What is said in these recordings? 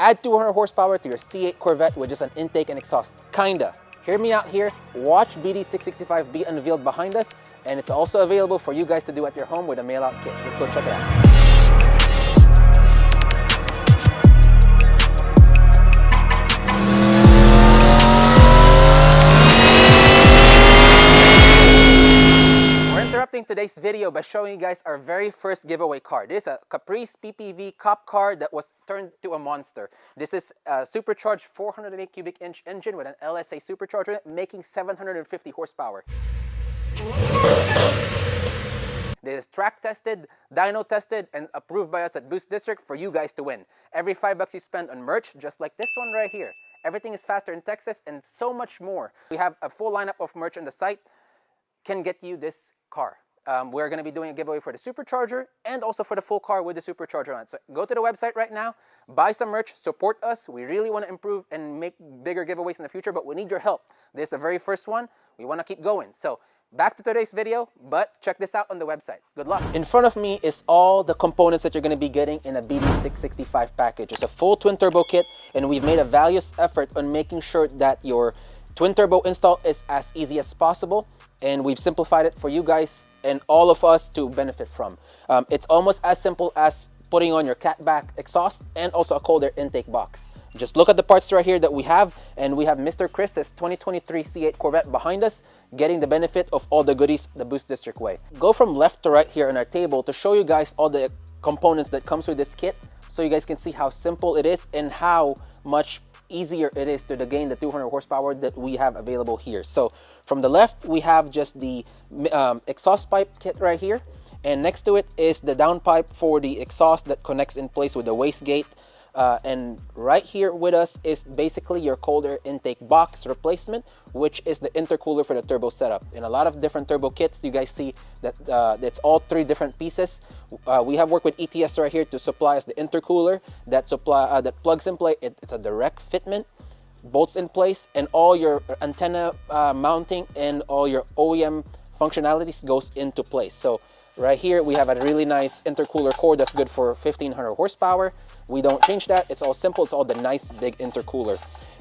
Add 200 horsepower to your C8 Corvette with just an intake and exhaust. Kinda. Hear me out here. Watch BD665 be unveiled behind us, and it's also available for you guys to do at your home with the mail-out kits. Let's go check it out. Interrupting today's video by showing you guys our very first giveaway car. This is a Caprice PPV cop car that was turned to a monster. This is a supercharged 408 cubic inch engine with an LSA supercharger making 750 horsepower. This is track tested, dyno tested, and approved by us at BoostDistrict for you guys to win. Every $5 you spend on merch, just like this one right here. Everything is faster in Texas and so much more. We have a full lineup of merch on the site. Can get you this car. We're going to be doing a giveaway for the supercharger and also for the full car with the supercharger on it. So go to the website right now, buy some merch, support us. We really want to improve and make bigger giveaways in the future, but we need your help. This is the very first one. We want to keep going. So back to today's video, but check this out on the website. Good luck. In front of me is all the components that you're going to be getting in a BD665 package. It's a full twin turbo kit, and we've made a valiant effort on making sure that your twin turbo install is as easy as possible, and we've simplified it for you guys and all of us to benefit from. It's almost as simple as putting on your catback exhaust and also a cold air intake box. Just look at the parts right here that we have, and we have Mr. Chris's 2023 C8 Corvette behind us, getting the benefit of all the goodies the BoostDistrict way. Go from left to right here on our table to show you guys all the components that comes with this kit, so you guys can see how simple it is and how much easier it is to gain the 200 horsepower that we have available here. So from the left, we have just the exhaust pipe kit right here, and next to it is the downpipe for the exhaust that connects in place with the wastegate. And right here with us is basically your cold air intake box replacement, which is the intercooler for the turbo setup. In a lot of different turbo kits, you guys see that it's all three different pieces. We have worked with ETS right here to supply us the intercooler that plugs in play. It's a direct fitment, bolts in place, and all your antenna mounting and all your OEM functionalities goes into place. So right here we have a really nice intercooler core that's good for 1500 horsepower. We don't change that. It's all simple. It's all the nice big intercooler.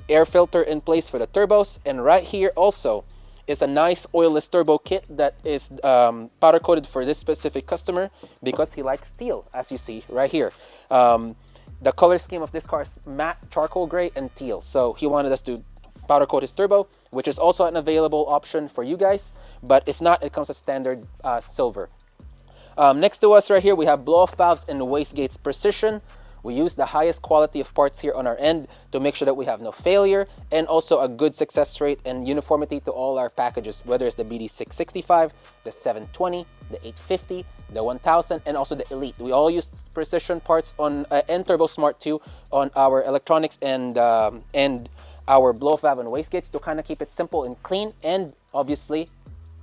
Air filter in place for the turbos, and right here also is a nice oilless turbo kit that is powder coated for this specific customer because he likes steel, as you see right here. The color scheme of this car is matte charcoal gray and teal, so he wanted us to powder coat his turbo, which is also an available option for you guys, but if not, it comes as standard silver. Next to us right here, we have blow-off valves and wastegates precision. We use the highest quality of parts here on our end to make sure that we have no failure, and also a good success rate and uniformity to all our packages, whether it's the BD665, the 720, the 850, the 1000, and also the Elite. We all use precision parts on and Turbo Smart 2 on our electronics and our blow-off valve and wastegates to kind of keep it simple and clean, and obviously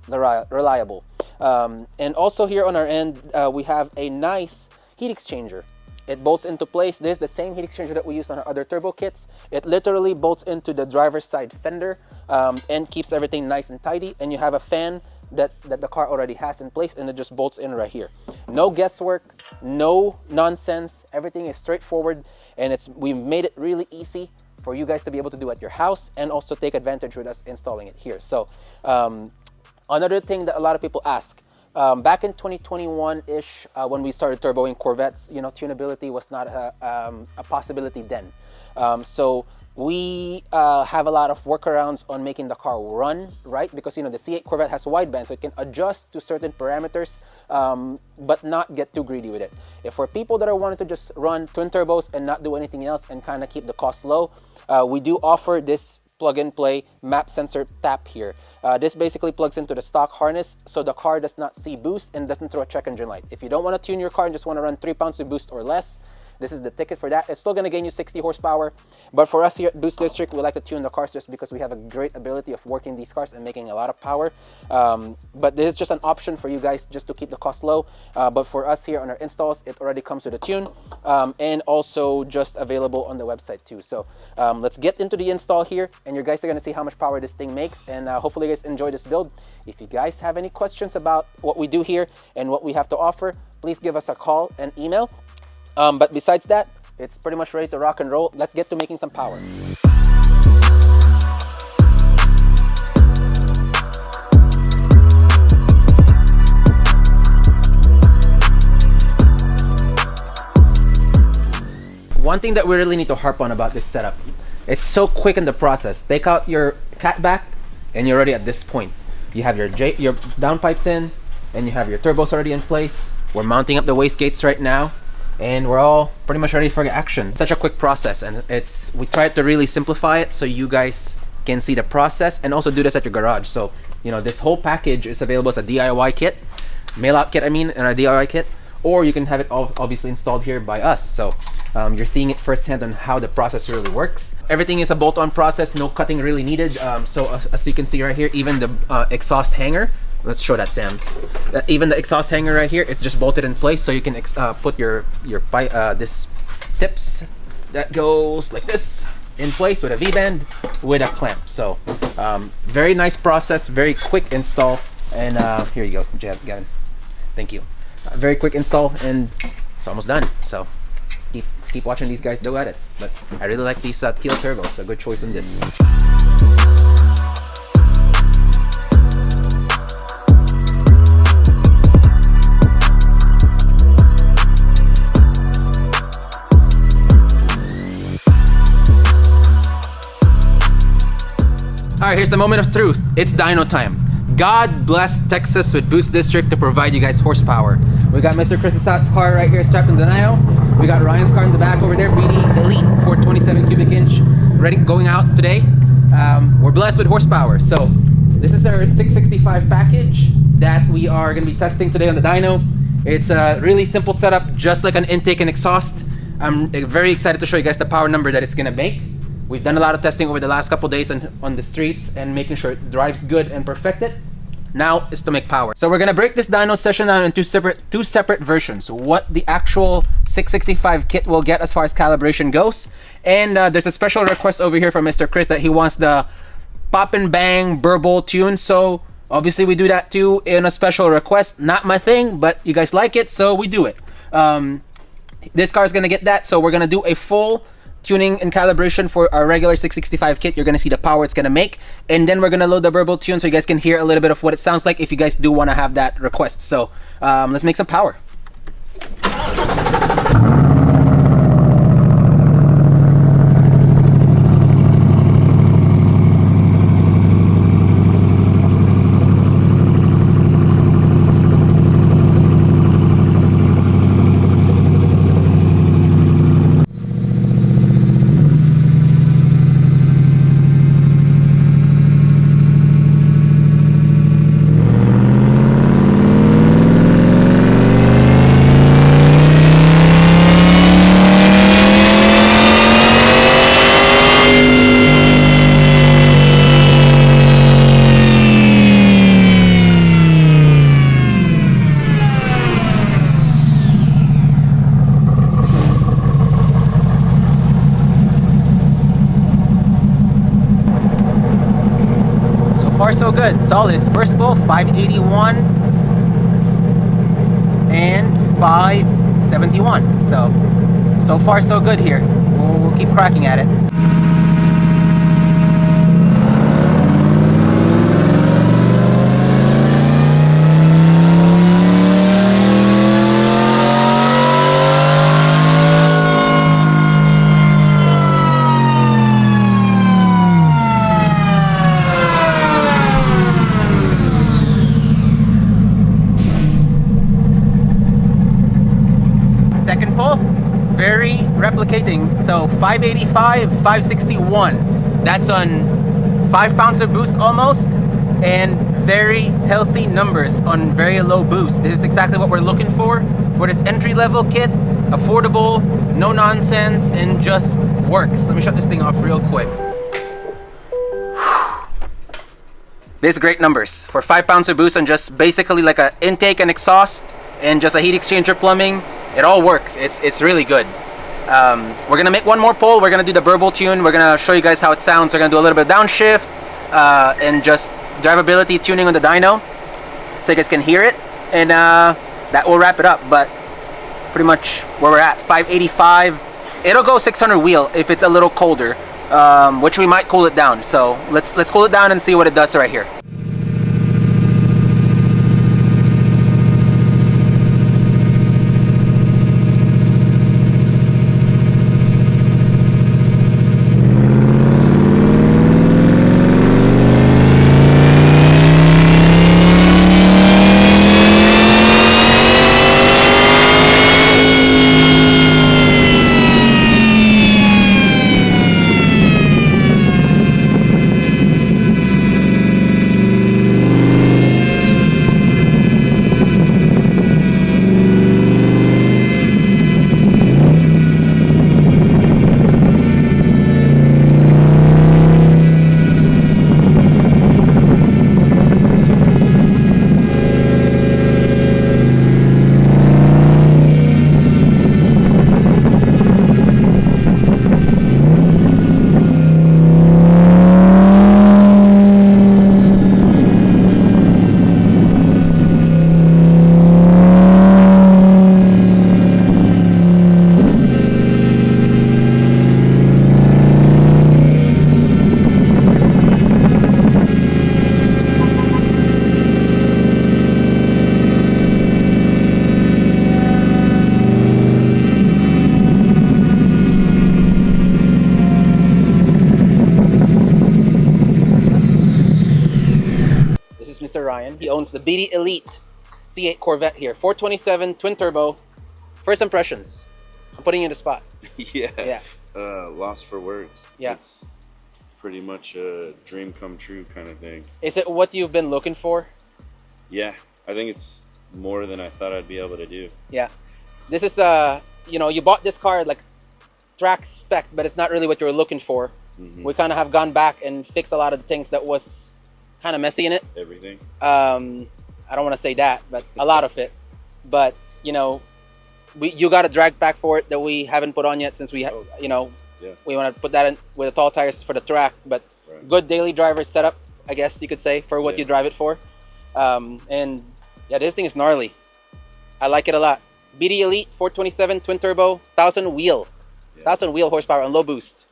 reliable. And also here on our end, we have a nice heat exchanger. It bolts into place. This is the same heat exchanger that we use on our other turbo kits. It literally bolts into the driver's side fender and keeps everything nice and tidy. And you have a fan that the car already has in place, and it just bolts in right here. No guesswork, no nonsense. Everything is straightforward, and we've made it really easy for you guys to be able to do at your house and also take advantage with us installing it here. So another thing that a lot of people ask, back in 2021-ish, when we started turboing Corvettes, tunability was not a possibility then. So we have a lot of workarounds on making the car run right, because the C8 Corvette has wideband, so it can adjust to certain parameters, but not get too greedy with it. If for people that are wanting to just run twin turbos and not do anything else and kind of keep the cost low, we do offer this plug-and-play map sensor tap here. This basically plugs into the stock harness, so the car does not see boost and doesn't throw a check engine light. If you don't want to tune your car and just want to run 3 pounds of boost or less, this is the ticket for that. It's still going to gain you 60 horsepower, but for us here at BoostDistrict, we like to tune the cars just because we have a great ability of working these cars and making a lot of power. But this is just an option for you guys just to keep the cost low. But for us here on our installs, it already comes with a tune and also just available on the website too. So let's get into the install here, and you guys are going to see how much power this thing makes, and hopefully you guys enjoy this build. If you guys have any questions about what we do here and what we have to offer, please give us a call and email. But besides that, It's pretty much ready to rock and roll. Let's get to making some power. One thing that we really need to harp on about this setup, it's so quick in the process. Take out your catback and you're already at this point. You have your downpipes in and you have your turbos already in place. We're mounting up the wastegates right now and we're all pretty much ready for action. Such a quick process, and we tried to really simplify it so you guys can see the process and also do this at your garage. So, you know, this whole package is available as a DIY kit, mail-out kit, and a DIY kit, or you can have it obviously installed here by us. So you're seeing it firsthand on how the process really works. Everything is a bolt-on process, no cutting really needed. So as you can see right here, even the exhaust hanger, let's show that, Sam. Even the exhaust hanger right here is just bolted in place, so you can put your this tips that goes like this in place with a V-band with a clamp. So very nice process, very quick install, and here you go, Gavin. Thank you. Very quick install, and it's almost done. So let's keep watching these guys go at it. But I really like these teal turbos. A good choice on this. All right, here's the moment of truth. It's dyno time. God bless Texas with BoostDistrict to provide you guys horsepower. We got Mr. Chris's car right here strapped in the Dyno. We got Ryan's car in the back over there, BD Elite 427 cubic inch, ready going out today. We're blessed with horsepower. So this is our 665 package that we are going to be testing today on the dyno. It's a really simple setup, just like an intake and exhaust. I'm very excited to show you guys the power number that it's going to make. We've done a lot of testing over the last couple days on the streets and making sure it drives good and perfected. Now is to make power. So we're gonna break this dyno session down in two separate versions. What the actual 665 kit will get as far as calibration goes, and there's a special request over here from Mr. Chris that he wants the pop and bang burble tune. So obviously we do that too in a special request. Not my thing, but you guys like it, so we do it. This car is gonna get that, so we're gonna do a full tuning and calibration for our regular 665 kit. You're gonna see the power it's gonna make, and then we're gonna load the burble tune so you guys can hear a little bit of what it sounds like if you guys do want to have that request. So let's make some power. Far so good, solid. First pull 581 and 571. So far so good here. We'll keep cracking at it. Second pull, very replicating. So 585, 561. That's on 5 pounds of boost almost, and very healthy numbers on very low boost. This is exactly what we're looking for this entry-level kit. Affordable, no nonsense, and just works. Let me shut this thing off real quick. These are great numbers for 5 pounds of boost on just basically like an intake and exhaust and just a heat exchanger plumbing. It all works. It's really good. We're gonna make one more pull. We're gonna do the burble tune. We're gonna show you guys how it sounds. We're gonna do a little bit of downshift and just drivability tuning on the dyno, so you guys can hear it. And that will wrap it up. But pretty much where we're at, 585 It'll go 600 wheel if it's a little colder, which we might cool it down. So let's cool it down and see what it does right here. Mr. Ryan. He owns the BD Elite C8 Corvette here. 427 twin turbo. First impressions. I'm putting you in the spot. Yeah. Lost for words. Yeah. It's pretty much a dream come true kind of thing. Is it what you've been looking for? Yeah. I think it's more than I thought I'd be able to do. Yeah. This is, you know, you bought this car like track spec, but it's not really what you were looking for. Mm-hmm. We kind of have gone back and fixed a lot of the things that was kind of messy in it. Everything. I don't want to say that, but a lot of it. But you know, you got a drag pack for it that we haven't put on yet, since we you know, we want to put that in with the tall tires for the track. But good daily driver setup, I guess you could say, for what you drive it for. And yeah, this thing is gnarly. I like it a lot. BD Elite 427 twin turbo, 1000 wheel, 1000 wheel horsepower on low boost.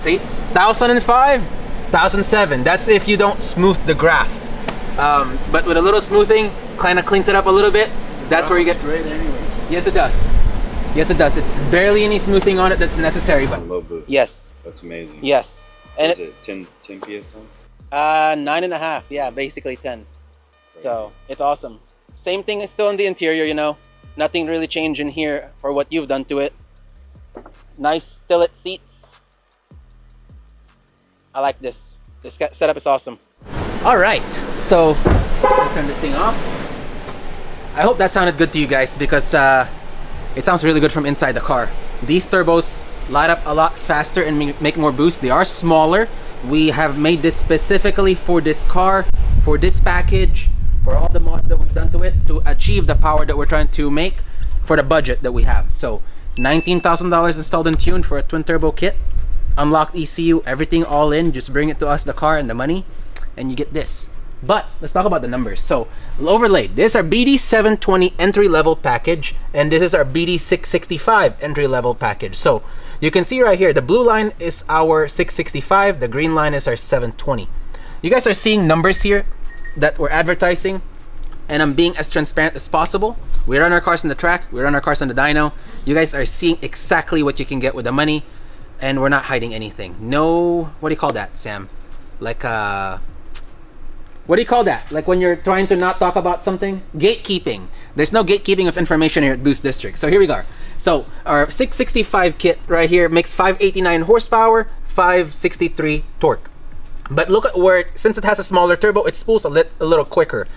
See, 1005, 1007. That's if you don't smooth the graph. But with a little smoothing, kind of cleans it up a little bit. That's where you get. Great, anyways. Yes, it does. Yes, it does. It's barely any smoothing on it that's necessary, but low boost. Yes. That's amazing. Yes. And is it 10 PSI? 9.5. Yeah, basically 10. Crazy. So it's awesome. Same thing is still in the interior. You know, nothing really changed in here for what you've done to it. Nice tillet seats. I like this. This setup is awesome. All right, so I'll turn this thing off. I hope that sounded good to you guys, because it sounds really good from inside the car. These turbos light up a lot faster and make more boost. They are smaller. We have made this specifically for this car, for this package, for all the mods that we've done to it, to achieve the power that we're trying to make for the budget that we have. So $19,000 installed and tuned for a twin turbo kit. Unlocked ECU, everything all in. Just bring it to us, the car and the money, and you get this. But let's talk about the numbers. So overlaid, this is our BD720 entry level package, and this is our BD665 entry level package. So you can see right here, the blue line is our 665, the green line is our 720. You guys are seeing numbers here that we're advertising, and I'm being as transparent as possible. We run our cars on the track, we run our cars on the dyno. You guys are seeing exactly what you can get with the money, and we're not hiding anything. No, what do you call that, Sam? Like what do you call that? Like when you're trying to not talk about something? Gatekeeping. There's no gatekeeping of information here at BoostDistrict. So here we go. So our 665 kit right here makes 589 horsepower, 563 torque. But look at where, since it has a smaller turbo, it spools a little quicker.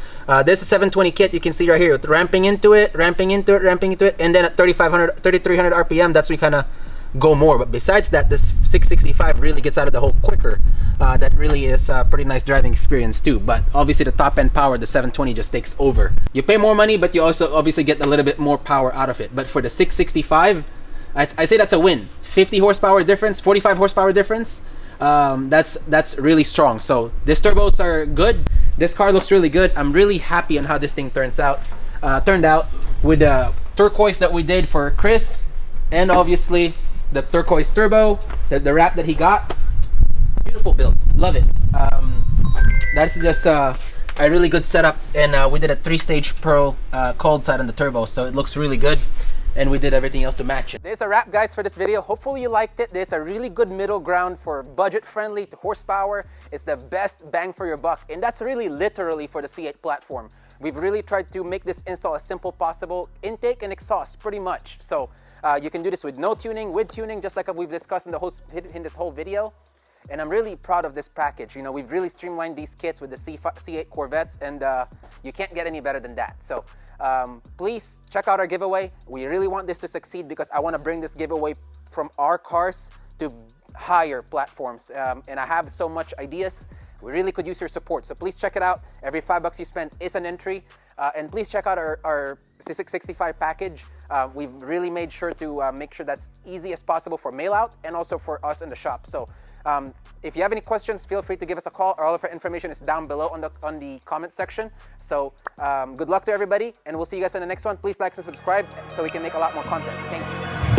This is 720 kit, you can see right here, with ramping into it, and then at 3,300 RPM, that's when we kind of go more. But besides that, this 665 really gets out of the hole quicker. That really is a pretty nice driving experience too. But obviously the top end power, the 720 just takes over. You pay more money, but you also obviously get a little bit more power out of it. But for the 665, I say that's a win. 50 horsepower difference, 45 horsepower difference. That's really strong. So these turbos are good. This car looks really good. I'm really happy on how this thing turned out with the turquoise that we did for Chris, and obviously the turquoise turbo, the wrap that he got. Beautiful build, love it. That's just a really good setup, and we did a 3-stage pearl cold side on the turbo, so it looks really good. And we did everything else to match it. There's a wrap, guys, for this video. Hopefully you liked it. There's a really good middle ground for budget-friendly to horsepower. It's the best bang for your buck, and that's really literally for the C8 platform. We've really tried to make this install as simple possible. Intake and exhaust, pretty much. So you can do this with no tuning, with tuning, just like we've discussed in this whole video. And I'm really proud of this package. You know, we've really streamlined these kits with the C8 Corvettes, and you can't get any better than that. So please check out our giveaway. We really want this to succeed because I want to bring this giveaway from our cars to higher platforms. And I have so much ideas. We really could use your support. So please check it out. Every $5 you spend is an entry. And please check out our 665 package. We've really made sure to make sure that's easy as possible for mail out and also for us in the shop. So if you have any questions, feel free to give us a call. All of our information is down below on the comment section. So good luck to everybody, and we'll see you guys in the next one. Please like and subscribe so we can make a lot more content. Thank you.